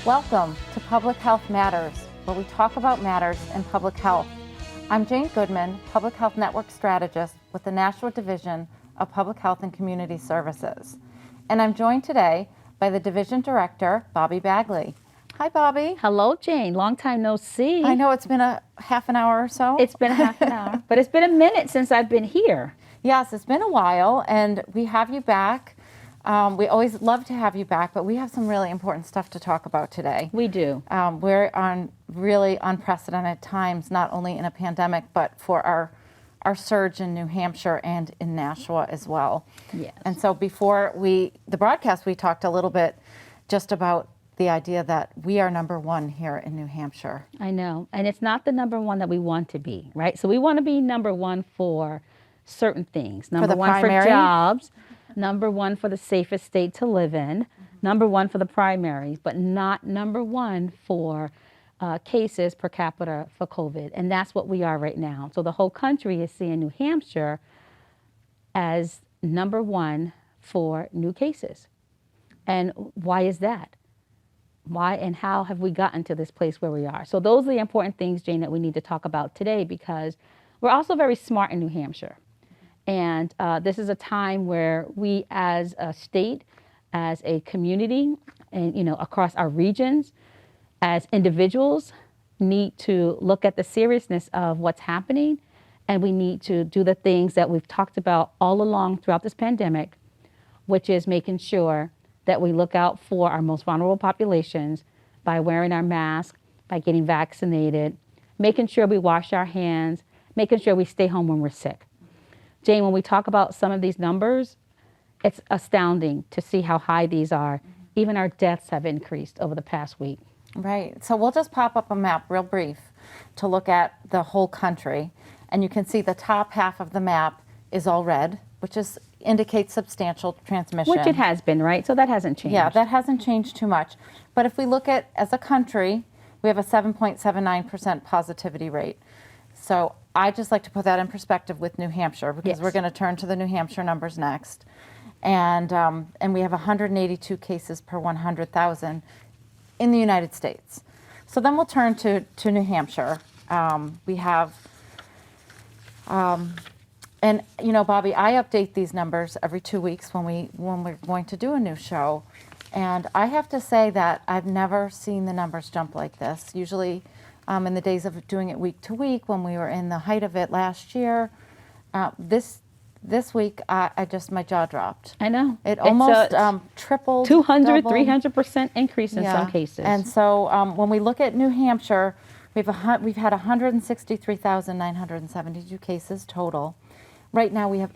Welcome to Public Health Matters, where we talk about matters in public health. I'm Jane Goodman, Public Health Network Strategist with the Nashua Division of Public Health and Community Services. And I'm joined today by the Division Director, Bobbie Bagley. Hi, Bobbie. Hello, Jane. Long time no see. I know it's been a half an hour or so. It's been a half an hour, but it's been a minute since I've been here. Yes, it's been a while, and we have you back. We always love to have you back, but we have some really important stuff to talk about today. We do. We're on really unprecedented times, not only in a pandemic, but for our surge in New Hampshire and in Nashua as well. Yes. And so before the broadcast, we talked a little bit just about the idea that we are number one here in New Hampshire. I know. And it's not the number one that we want to be, right? So we want to be number one for certain things. Number one for jobs. Number one for the safest state to live in, number one for the primaries, but not number one for cases per capita for COVID. And that's what we are right now. So the whole country is seeing New Hampshire as number one for new cases. And why is that? Why and how have we gotten to this place where we are? So those are the important things, Jane, that we need to talk about today, because we're also very smart in New Hampshire. And this is a time where we as a state, as a community, and across our regions, as individuals, need to look at the seriousness of what's happening. And we need to do the things that we've talked about all along throughout this pandemic, which is making sure that we look out for our most vulnerable populations by wearing our mask, by getting vaccinated, making sure we wash our hands, making sure we stay home when we're sick. Jane, when we talk about some of these numbers, it's astounding to see how high these are. Even our deaths have increased over the past week. Right. So we'll just pop up a map real brief to look at the whole country. And you can see the top half of the map is all red, which indicates substantial transmission. Which it has been, right? So that hasn't changed. Yeah, that hasn't changed too much. But if we look at, as a country, we have a 7.79% positivity rate. So I just like to put that in perspective with New Hampshire, because we're going to turn to the New Hampshire numbers next. And we have 182 cases per 100,000 in the United States. So then we'll turn to New Hampshire. We have, and Bobbie, I update these numbers every 2 weeks when we're going to do a new show. And I have to say that I've never seen the numbers jump like this. Usually, in the days of doing it week to week, when we were in the height of it last year, this week, my jaw dropped. I know. It almost tripled. 200, 300% increase in some cases. And so when we look at New Hampshire, we've had 163,972 cases total. Right now we have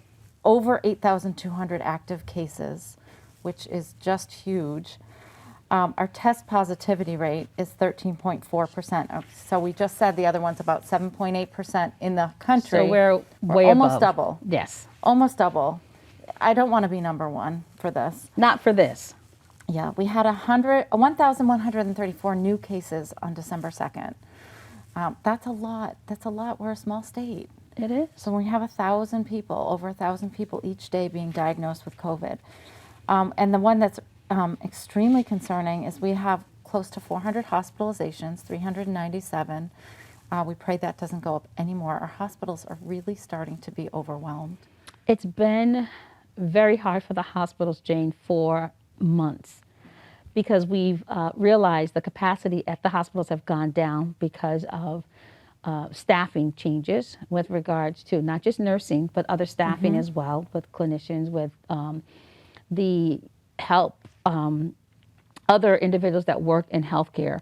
over 8,200 active cases, which is just huge. Our test positivity rate is 13.4%. So we just said the other one's about 7.8% in the country. So we're way almost above. Double. Yes. Almost double. I don't want to be number one for this. Not for this. Yeah, we had 1,134 new cases on December 2nd. That's a lot. That's a lot. We're a small state. It is. So we have 1,000 people, over 1,000 people each day being diagnosed with COVID. And the one that's extremely concerning is we have close to 400 hospitalizations, 397. We pray that doesn't go up anymore. Our hospitals are really starting to be overwhelmed. It's been very hard for the hospitals, Jane, for months, because we've realized the capacity at the hospitals have gone down because of staffing changes with regards to not just nursing, but other staffing as well, with clinicians, with the help, other individuals that work in healthcare,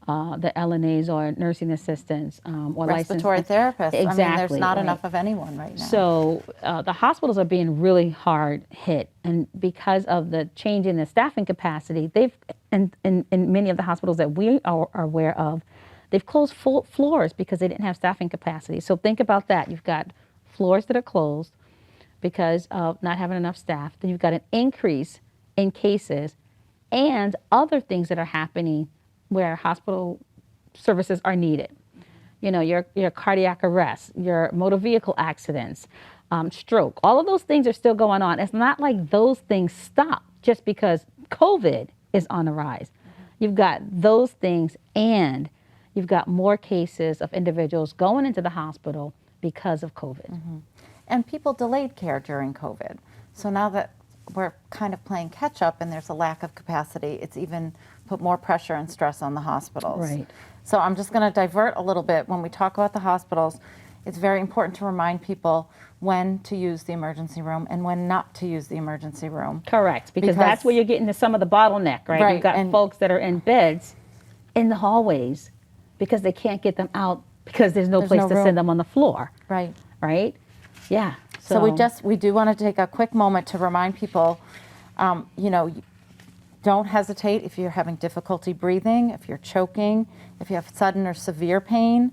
the LNAs or nursing assistants or respiratory therapists. Exactly. I mean, there's not enough of anyone right now. So the hospitals are being really hard hit, and because of the change in the staffing capacity, they've in many of the hospitals that we are aware of, they've closed full floors because they didn't have staffing capacity. So think about that. You've got floors that are closed because of not having enough staff. Then you've got an increase in cases and other things that are happening where hospital services are needed. You know, your cardiac arrest, your motor vehicle accidents, stroke, all of those things are still going on. It's not like those things stop just because COVID is on the rise. You've got those things, and you've got more cases of individuals going into the hospital because of COVID. Mm-hmm. And people delayed care during COVID. So now that we're kind of playing catch up and there's a lack of capacity, it's even put more pressure and stress on the hospitals. Right. So I'm just going to divert a little bit. When we talk about the hospitals, it's very important to remind people when to use the emergency room and when not to use the emergency room. Correct, because that's where you're getting to some of the bottleneck, right? You've got folks that are in beds in the hallways because they can't get them out because there's no place to send them on the floor. Right. Right? Yeah. So we do want to take a quick moment to remind people, don't hesitate if you're having difficulty breathing, if you're choking, if you have sudden or severe pain,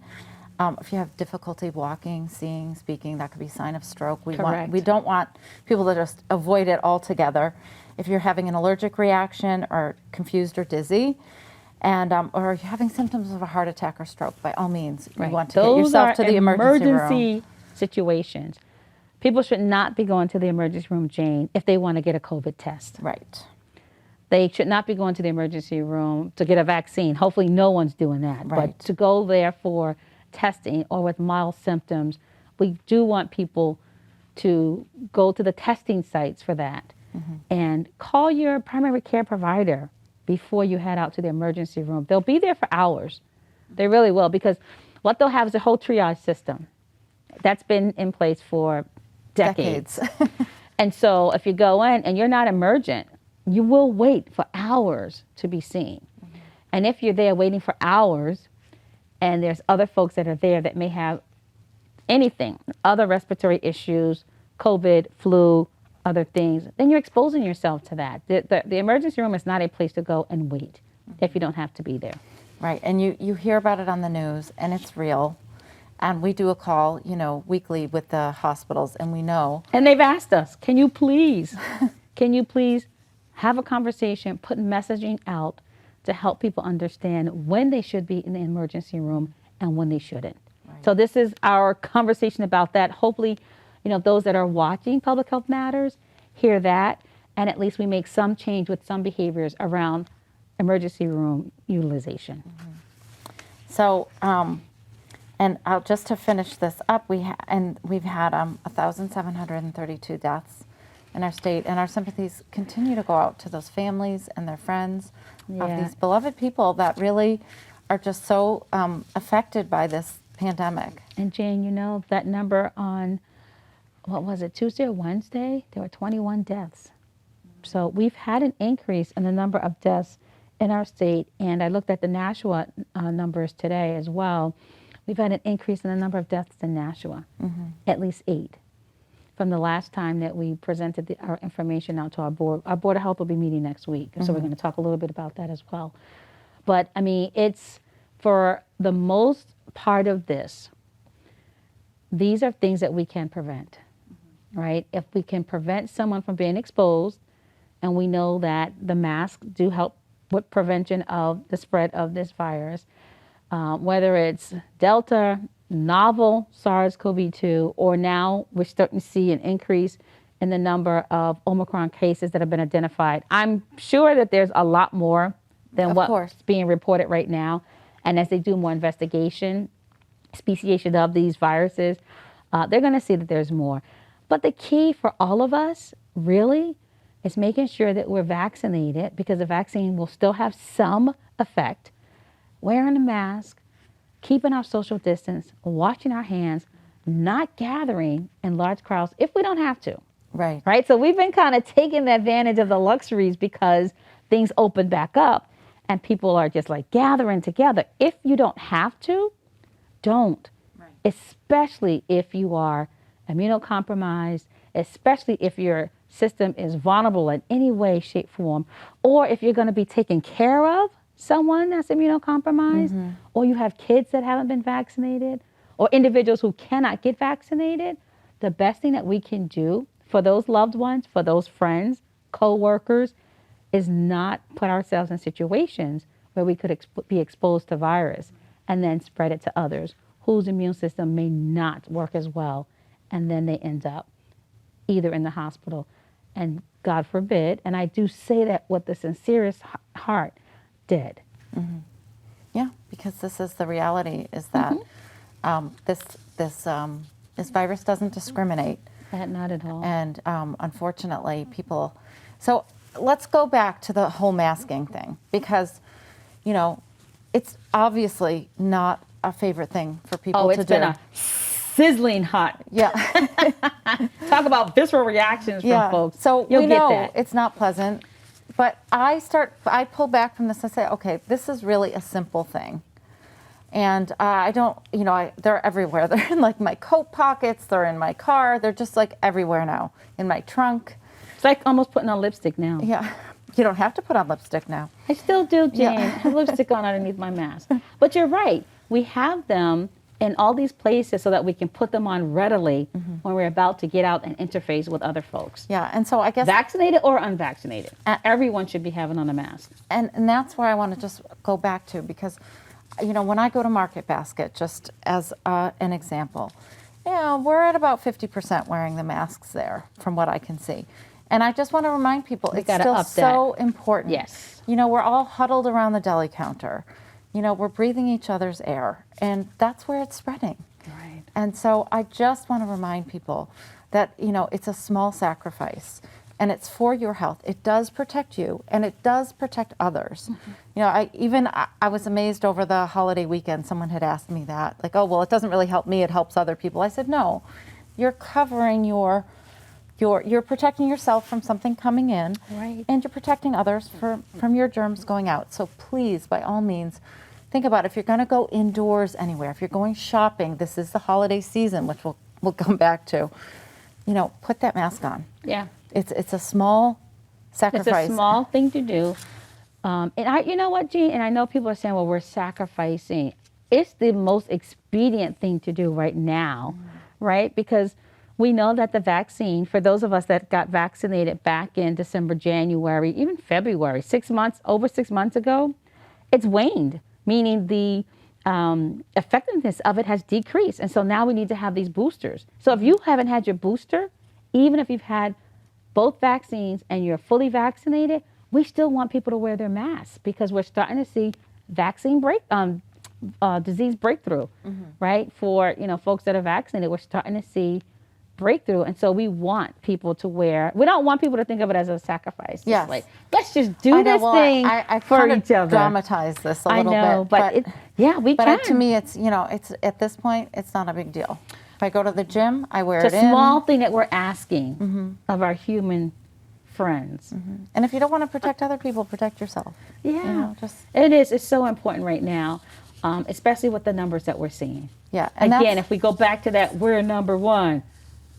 if you have difficulty walking, seeing, speaking, that could be a sign of stroke. We don't want people to just avoid it altogether. If you're having an allergic reaction or confused or dizzy, and or you're having symptoms of a heart attack or stroke, by all means, you want to get yourself to the emergency room. Situations. People should not be going to the emergency room, Jane, if they want to get a COVID test. Right. They should not be going to the emergency room to get a vaccine. Hopefully no one's doing that. Right. But to go there for testing or with mild symptoms, we do want people to go to the testing sites for that. Mm-hmm. And call your primary care provider before you head out to the emergency room. They'll be there for hours. They really will, because what they'll have is a whole triage system that's been in place for decades. And so if you go in and you're not emergent, you will wait for hours to be seen. Mm-hmm. And if you're there waiting for hours and there's other folks that are there that may have anything, other respiratory issues, COVID, flu, other things, then you're exposing yourself to that. The emergency room is not a place to go and wait if you don't have to be there. Right, and you hear about it on the news, and it's real. And we do a call, weekly with the hospitals, and we know. And they've asked us, can you please have a conversation, put messaging out to help people understand when they should be in the emergency room and when they shouldn't. Right. So this is our conversation about that. Hopefully, those that are watching Public Health Matters hear that, and at least we make some change with some behaviors around emergency room utilization. Mm-hmm. So, and just to finish this up, we've had 1,732 deaths in our state, and our sympathies continue to go out to those families and their friends of these beloved people that really are just so affected by this pandemic. And Jane, that number on, what was it, Tuesday or Wednesday? There were 21 deaths. So we've had an increase in the number of deaths in our state, and I looked at the Nashua numbers today as well. We've had an increase in the number of deaths in Nashua, mm-hmm. at least 8, from the last time that we presented our information out to our board. Our Board of Health will be meeting next week, mm-hmm. so we're going to talk a little bit about that as well. But, it's for the most part of this, these are things that we can prevent, mm-hmm. right? If we can prevent someone from being exposed, and we know that the masks do help with prevention of the spread of this virus, whether it's Delta, novel SARS-CoV-2, or now we're starting to see an increase in the number of Omicron cases that have been identified. I'm sure that there's a lot more than what's being reported right now. And as they do more investigation, speciation of these viruses, they're going to see that there's more. But the key for all of us, really, is making sure that we're vaccinated, because the vaccine will still have some effect. Wearing a mask, keeping our social distance, washing our hands, not gathering in large crowds if we don't have to. Right. Right? So we've been kind of taking advantage of the luxuries because things open back up and people are just like gathering together. If you don't have to, don't. Right. Especially if you are immunocompromised, especially if your system is vulnerable in any way, shape, form, or if you're going to be taken care of someone that's immunocompromised, mm-hmm. or you have kids that haven't been vaccinated, or individuals who cannot get vaccinated, the best thing that we can do for those loved ones, for those friends, co-workers, is not put ourselves in situations where we could be exposed to virus and then spread it to others whose immune system may not work as well, and then they end up either in the hospital, and God forbid, and I do say that with the sincerest heart, dead. Yeah, because this is the reality, is that this virus doesn't discriminate. Not at all. And unfortunately, people... So let's go back to the whole masking thing, because, it's obviously not a favorite thing for people to do. It's been a sizzling hot. Yeah. Talk about visceral reactions from folks. So You'll we get know that. it's not pleasant, but I pull back from this and say, okay, this is really a simple thing. And I don't, they're everywhere. They're in like my coat pockets, they're in my car, they're just like everywhere now, in my trunk. It's like almost putting on lipstick now. Yeah, you don't have to put on lipstick now. I still do, Jane. Yeah. I have lipstick on underneath my mask. But you're right. We have them in all these places so that we can put them on readily when we're about to get out and interface with other folks. Yeah, and so I guess... Vaccinated or unvaccinated. Everyone should be having on a mask. And that's where I want to just go back to, because, when I go to Market Basket, just as an example, we're at about 50% wearing the masks there, from what I can see. And I just want to remind people, it's still so important. Yes. We're all huddled around the deli counter. We're breathing each other's air, and that's where it's spreading. Right. And so I just want to remind people that, it's a small sacrifice, and it's for your health. It does protect you, and it does protect others. I was amazed over the holiday weekend. Someone had asked me that, like, oh, well, it doesn't really help me, it helps other people. I said, no, you're covering you're protecting yourself from something coming in, right, and you're protecting others from your germs going out. So please, by all means, think about if you're going to go indoors anywhere, if you're going shopping, this is the holiday season, which we'll come back to, put that mask on. Yeah. It's a small sacrifice. It's a small thing to do. You know what, Jean? And I know people are saying, well, we're sacrificing. It's the most expedient thing to do right now, right? Because we know that the vaccine, for those of us that got vaccinated back in December, January, even February, over 6 months ago, it's waned, meaning the effectiveness of it has decreased. And so now we need to have these boosters. So if you haven't had your booster, even if you've had both vaccines and you're fully vaccinated, we still want people to wear their masks, because we're starting to see disease breakthrough, right? For, folks that are vaccinated, we're starting to see breakthrough. And so we want people to we don't want people to think of it as a sacrifice. Yes. Like, let's just do this thing I for each other. Dramatize this a little bit. But we can. To me, it's, it's at this point, it's not a big deal. If I go to the gym, I wear it's it a in. small thing that we're asking of our human friends. And if you don't want to protect other people, protect yourself. Yeah. It's so important right now, especially with the numbers that we're seeing. Yeah. And again, if we go back to that, we're number one.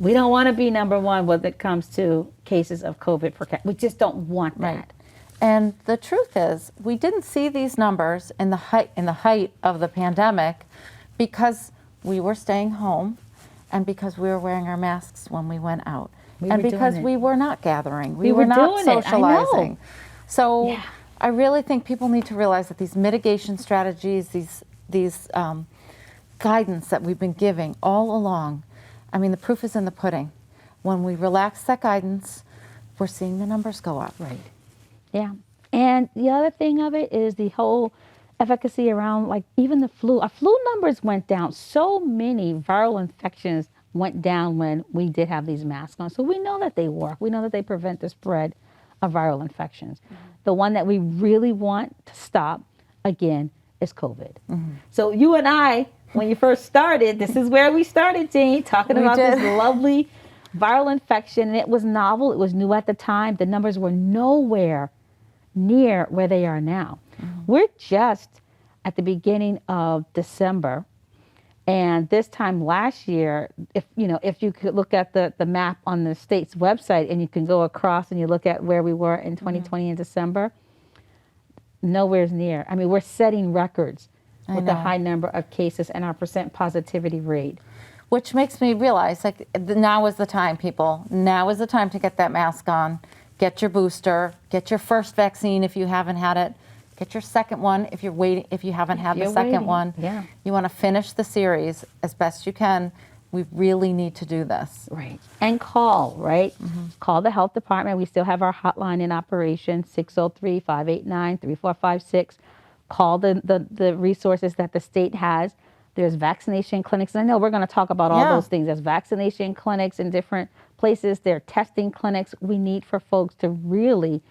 We don't want to be number one when it comes to cases of COVID. We just don't want that. Right. And the truth is, we didn't see these numbers in the height of the pandemic because we were staying home, and because we were wearing our masks when we went out, and because we were not gathering, we were not socializing. So I really think people need to realize that these mitigation strategies, these guidance that we've been giving all along, I mean, the proof is in the pudding. When we relax that guidance, we're seeing the numbers go up. Right. Yeah. And the other thing of it is the whole efficacy around, like, even the flu. Our flu numbers went down. So many viral infections went down when we did have these masks on. So we know that they work. We know that they prevent the spread of viral infections. The one that we really want to stop, again, is COVID. So you and I, when you first started, this is where we started, Jane, talking about this lovely viral infection. And it was novel. It was new at the time. The numbers were nowhere near where they are now. We're just at the beginning of December. And this time last year, if you could look at the map on the state's website, and you can go across and you look at where we were in 2020 in December, nowhere's near. I mean, we're setting records with the high number of cases and our percent positivity rate. Which makes me realize, like, now is the time, people. Now is the time to get that mask on, get your booster, get your first vaccine if you haven't had it, get your second one if you haven't had the second one. Yeah. You want to finish the series as best you can. We really need to do this. Right. And call, right? Call the health department. We still have our hotline in operation, 603-589-3456. Call the resources that the state has. There's vaccination clinics. And I know we're going to talk about all those things. There's vaccination clinics in different places. There are testing clinics. We need for folks to really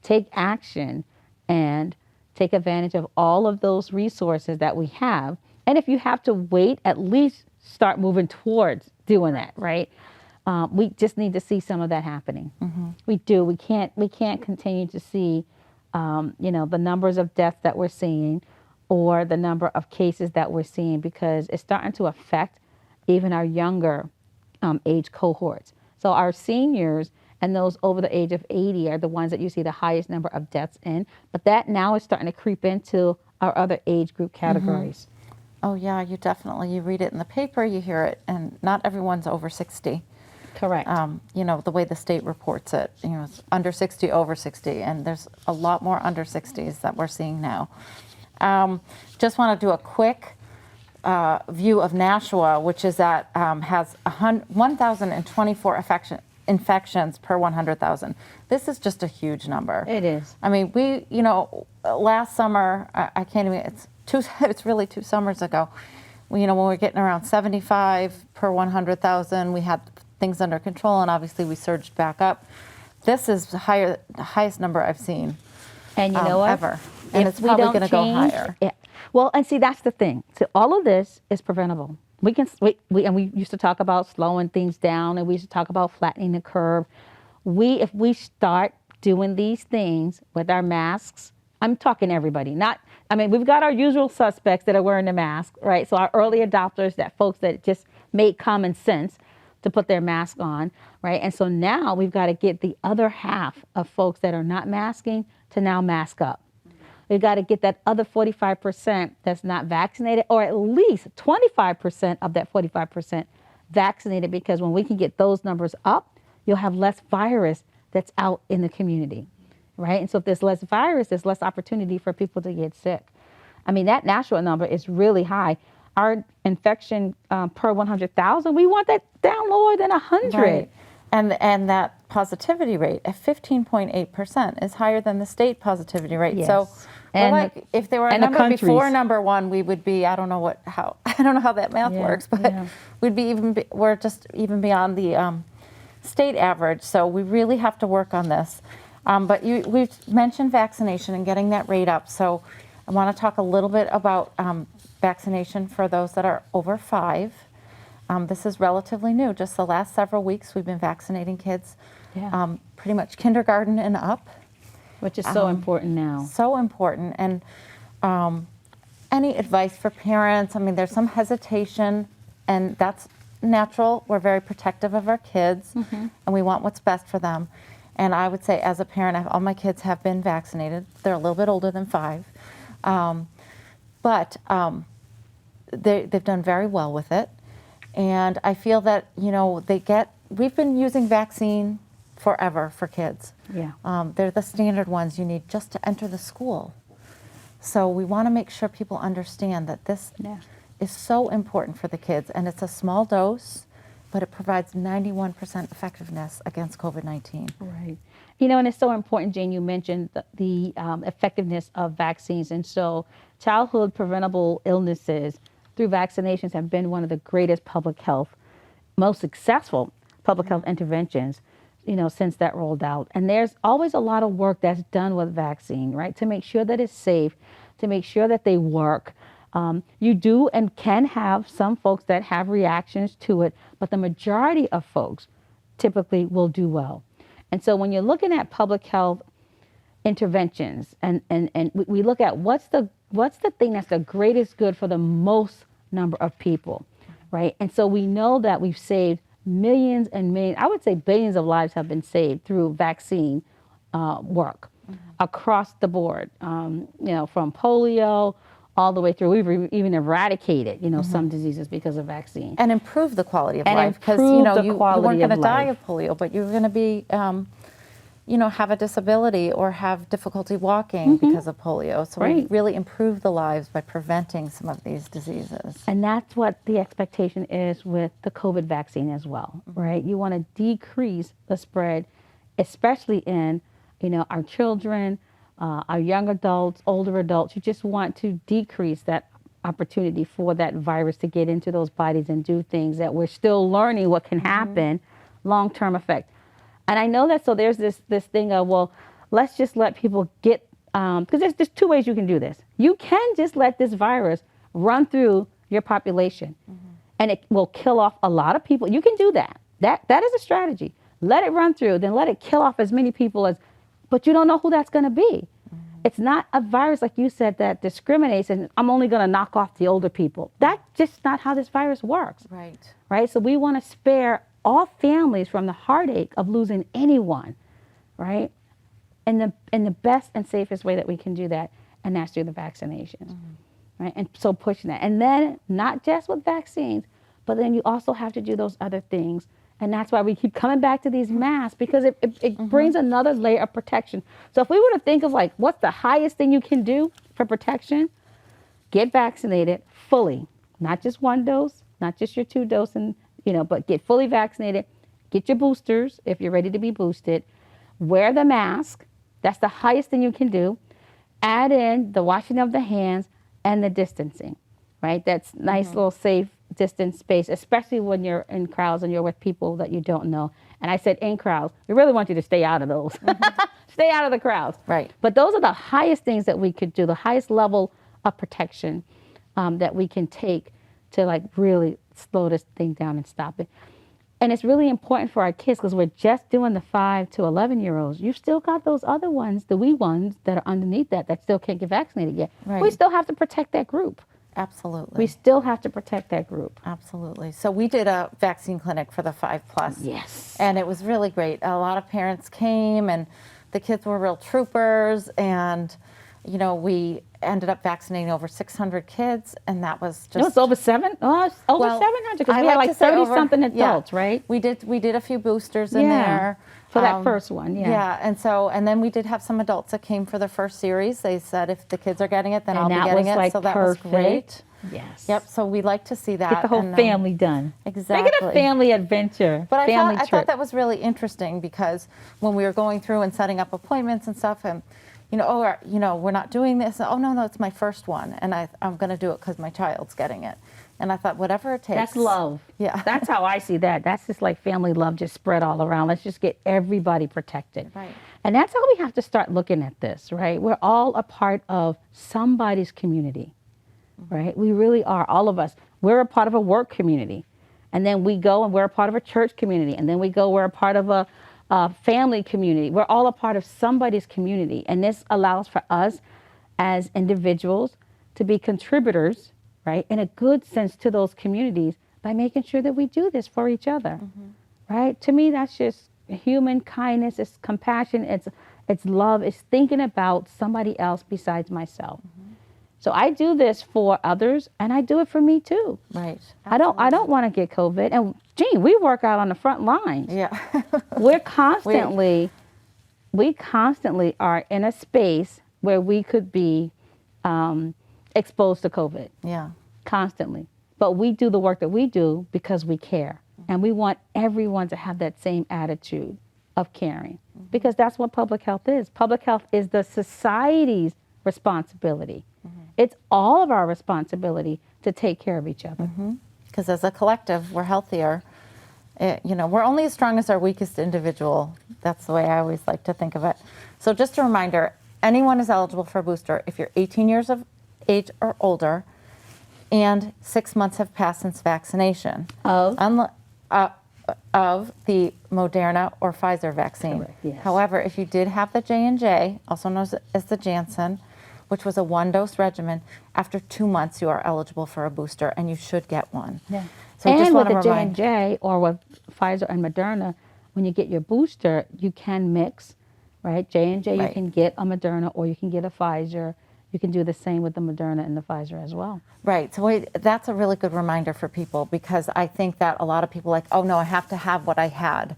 take action and take advantage of all of those resources that we have. And if you have to wait, at least start moving towards doing that, right? We just need to see some of that happening. We do. We can't continue to see, the numbers of deaths that we're seeing or the number of cases that we're seeing, because it's starting to affect even our younger age cohorts. So our seniors and those over the age of 80 are the ones that you see the highest number of deaths in. But that now is starting to creep into our other age group categories. Oh yeah, you read it in the paper, you hear it, and not everyone's over 60. Correct. The way the state reports it, it's under 60, over 60, and there's a lot more under 60s that we're seeing now. Just want to do a quick view of Nashua, which is that has 1,024 infections per 100,000. This is just a huge number. It is. I mean, we, last summer, I can't even, it's really 2 summers ago, when we were getting around 75 per 100,000, we had things under control, and obviously we surged back up. This is the highest number I've seen. And you know what? Ever. And it's probably going to go higher. Yeah. Well, and see, that's the thing. So all of this is preventable. We used to talk about slowing things down, and we used to talk about flattening the curve. If we start doing these things with our masks, I'm talking everybody, we've got our usual suspects that are wearing the mask, right? So our early adopters, that folks that just made common sense to put their mask on, right? And so now we've got to get the other half of folks that are not masking to now mask up. We've got to get that other 45% that's not vaccinated, or at least 25% of that 45% vaccinated, because when we can get those numbers up, you'll have less virus that's out in the community, right? And so if there's less virus, there's less opportunity for people to get sick. I mean, that Nashua number is really high. Our infection per 100,000, we want that down lower than 100. Right. And that positivity rate at 15.8% is higher than the state positivity rate. Yes. So And if there were a number before number 1, we would be, I don't know how that math works, but we're just even beyond the state average. So we really have to work on this. But we've mentioned vaccination and getting that rate up. So I want to talk a little bit about vaccination for those that are over 5. This is relatively new. Just the last several weeks, we've been vaccinating kids, pretty much kindergarten and up. Which is so important now. So important. And any advice for parents? I mean, there's some hesitation, and that's natural. We're very protective of our kids, and we want what's best for them. And I would say, as a parent, all my kids have been vaccinated. They're a little bit older than 5. But they've done very well with it. And I feel that, we've been using vaccine forever for kids. Yeah. They're the standard ones you need just to enter the school. So we want to make sure people understand that this is so important for the kids. And it's a small dose, but it provides 91% effectiveness against COVID-19. Right. And it's so important, Jane, you mentioned the effectiveness of vaccines. And so childhood preventable illnesses through vaccinations have been one of the greatest most successful public health interventions, since that rolled out. And there's always a lot of work that's done with vaccine, right? To make sure that it's safe, to make sure that they work. You do and can have some folks that have reactions to it, but the majority of folks typically will do well. And so when you're looking at public health interventions and we look at what's the thing that's the greatest good for the most number of people, right? And so we know that we've saved millions and millions, I would say billions of lives have been saved through vaccine work across the board, from polio all the way through. We've even eradicated, some diseases because of vaccine. And improve the quality of life. Because, you weren't going to die of polio, but you were going to be, have a disability or have difficulty walking because of polio. So we really improve the lives by preventing some of these diseases. And that's what the expectation is with the COVID vaccine as well, right? You want to decrease the spread, especially in, our children, our young adults, older adults. You just want to decrease that opportunity for that virus to get into those bodies and do things that we're still learning what can happen, long-term effect. And I know that, so there's this thing of, well, let's just let people get, because there's two ways you can do this. You can just let this virus run through your population and it will kill off a lot of people. You can do that. That is a strategy. Let it run through, then let it kill off as many people as, but you don't know who that's going to be. It's not a virus, like you said, that discriminates and I'm only going to knock off the older people. That's just not how this virus works. Right? So we want to spare all families from the heartache of losing anyone, right? And the best and safest way that we can do that, and that's through the vaccinations, right? And so pushing that. And then not just with vaccines, but then you also have to do those other things. And that's why we keep coming back to these masks, because it brings another layer of protection. So if we were to think of like, what's the highest thing you can do for protection? Get vaccinated fully, not just one dose, not just your 2 dose, and but get fully vaccinated. Get your boosters if you're ready to be boosted. Wear the mask. That's the highest thing you can do. Add in the washing of the hands and the distancing, right? That's nice little safe distance space, especially when you're in crowds and you're with people that you don't know. And I said in crowds. We really want you to stay out of those. Stay out of the crowds. Right. But those are the highest things that we could do, the highest level of protection that we can take to like really slow this thing down and stop it. And it's really important for our kids, because we're just doing the 5 to 11-year-olds. You've still got those other ones, the wee ones that are underneath that still can't get vaccinated yet. Right. We still have to protect that group. Absolutely. We still have to protect that group. Absolutely. So we did a vaccine clinic for the 5+. Yes. And it was really great. A lot of parents came and the kids were real troopers, and we ended up vaccinating over 600 kids, and that was just... It was over 700, because we had like 30-something adults, right? We did a few boosters in there. For that first one, Yeah, and then we did have some adults that came for the first series. They said, if the kids are getting it, then I'll be getting it. Like so that perfect. was great. Yes. Yep, so we like to see that. Get the whole family done. Exactly. Make it a family adventure. But family I thought that was really interesting, because when we were going through and setting up appointments and stuff, and we're not doing this. Oh, no, it's my first one, and I'm going to do it because my child's getting it. And I thought, whatever it takes. That's love. Yeah. That's how I see that. That's just like family love just spread all around. Let's just get everybody protected. Right. And that's how we have to start looking at this, right? We're all a part of somebody's community, right? We really are, all of us. We're a part of a work community. And then we go and we're a part of a church community. And then we're a part of a family community. We're all a part of somebody's community. And this allows for us as individuals to be contributors, right, in a good sense to those communities, by making sure that we do this for each other, right? To me, that's just human kindness. It's compassion. It's love. It's thinking about somebody else besides myself. So I do this for others, and I do it for me too. Right. I don't want to get COVID. And Jean, we work out on the front lines. Yeah. We constantly are in a space where we could be exposed to COVID. Yeah. Constantly. But we do the work that we do because we care. And we want everyone to have that same attitude of caring, because that's what public health is. Public health is the society's responsibility. It's all of our responsibility to take care of each other. Because as a collective, we're healthier. We're only as strong as our weakest individual. That's the way I always like to think of it. So just a reminder, anyone is eligible for a booster if you're 18 years of age or older and 6 months have passed since vaccination of the Moderna or Pfizer vaccine. Correct, yes. However, if you did have the J&J, also known as the Janssen, which was a 1-dose regimen, after 2 months you are eligible for a booster, and you should get one. Yeah. So I just and want with to the remind J&J or with Pfizer and Moderna, when you get your booster, you can mix, right? J&J, Right. you can get a Moderna or you can get a Pfizer. You can do the same with the Moderna and the Pfizer as well. Right. So that's a really good reminder for people, because I think that a lot of people are like, oh no, I have to have what I had.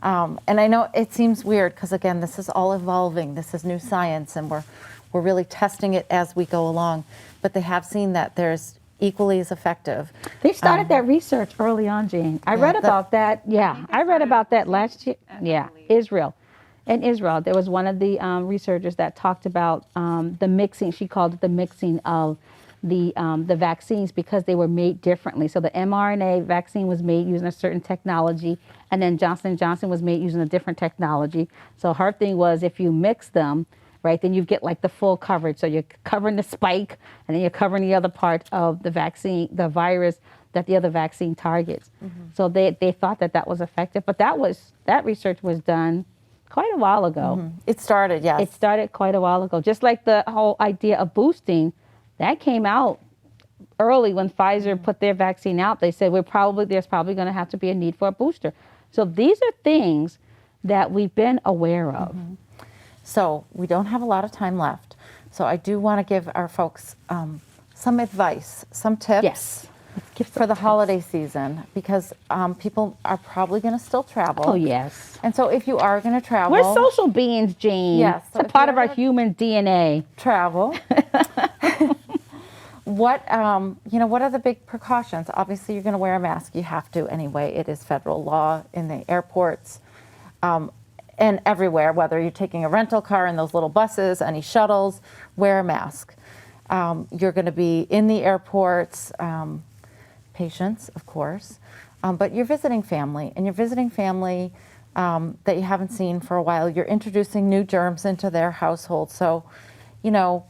And I know it seems weird because, again, this is all evolving. This is new science, and we're really testing it as we go along. But they have seen that there's equally as effective. They started that research early on, Jane. I read about that. Yeah, I read about that last year. Yeah, Israel. In Israel, there was one of the researchers that talked about the mixing. She called it the mixing of the vaccines because they were made differently. So the mRNA vaccine was made using a certain technology, and then Johnson & Johnson was made using a different technology. So her thing was if you mix them, right, then you get like the full coverage. So you're covering the spike, and then you're covering the other part of the vaccine, the virus that the other vaccine targets. So they thought that was effective, but that research was done quite a while ago. It started, yes. It started quite a while ago. Just like the whole idea of boosting, that came out early when Pfizer put their vaccine out. They said there's probably going to have to be a need for a booster. So these are things that we've been aware of. So we don't have a lot of time left. So I do want to give our folks some advice, some tips. Yes. For the holiday season, because people are probably going to still travel. Oh, yes. And so if you are going to travel. We're social beings, Jean. Yes. So it's a part of our human DNA. Travel. What are the big precautions? Obviously, you're going to wear a mask. You have to anyway. It is federal law in the airports and everywhere, whether you're taking a rental car in those little buses, any shuttles, wear a mask. You're going to be in the airports. Patients, of course, but you're visiting family, and you're visiting family that you haven't seen for a while. You're introducing new germs into their household. So, we're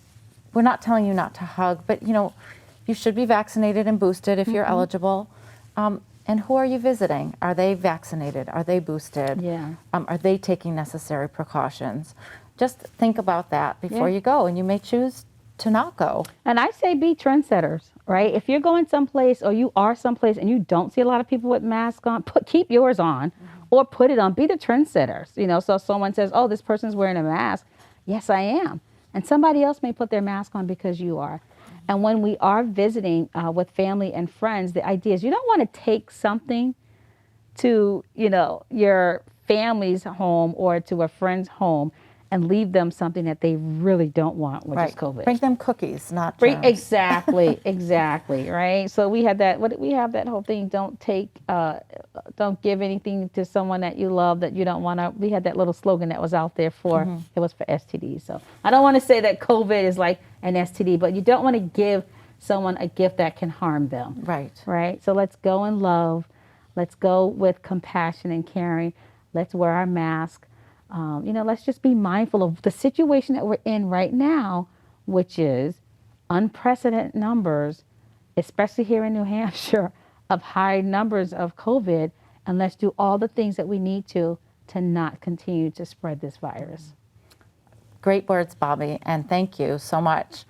not telling you not to hug, but, you should be vaccinated and boosted if you're eligible. And who are you visiting? Are they vaccinated? Are they boosted? Yeah. Are they taking necessary precautions? Just think about that before you go, and you may choose to not go. And I say be trendsetters, right? If you're going someplace or you are someplace and you don't see a lot of people with masks on, keep yours on or put it on. Be the trendsetters, so someone says, oh, this person's wearing a mask. Yes, I am. And somebody else may put their mask on because you are. And when we are visiting with family and friends, the idea is you don't want to take something to, your family's home or to a friend's home and leave them something that they really don't want, which is COVID. Bring them cookies, not germs. Exactly, right? So we had that. We have that whole thing. Don't give anything to someone that you love that you don't want to. We had that little slogan that was out there for it was for STDs. So I don't want to say that COVID is like an STD, but you don't want to give someone a gift that can harm them. Right. So let's go in love. Let's go with compassion and caring. Let's wear our mask. Let's just be mindful of the situation that we're in right now, which is unprecedented numbers, especially here in New Hampshire, of high numbers of COVID, and let's do all the things that we need to not continue to spread this virus. Great words, Bobbie, and thank you so much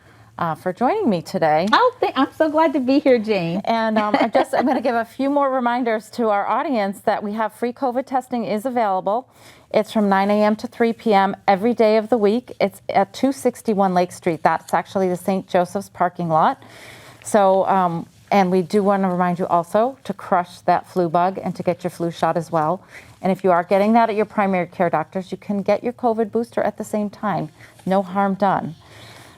for joining me today. I'm so glad to be here, Jane. And I'm going to give a few more reminders to our audience that we have free COVID testing is available. It's from 9 a.m. to 3 p.m. every day of the week. It's at 261 Lake Street. That's actually the St. Joseph's parking lot. So, and we do want to remind you also to crush that flu bug and to get your flu shot as well. And if you are getting that at your primary care doctors, you can get your COVID booster at the same time. No harm done.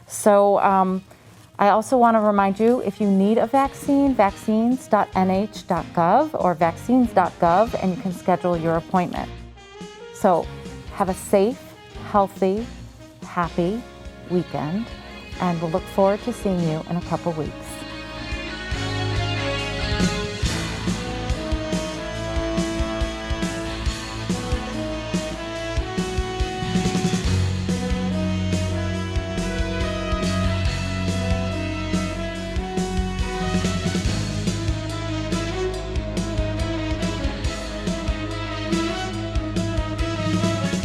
So I also want to remind you, if you need a vaccine, vaccines.nh.gov or vaccines.gov, and you can schedule your appointment. So have a safe, healthy, happy weekend, and we'll look forward to seeing you in a couple weeks.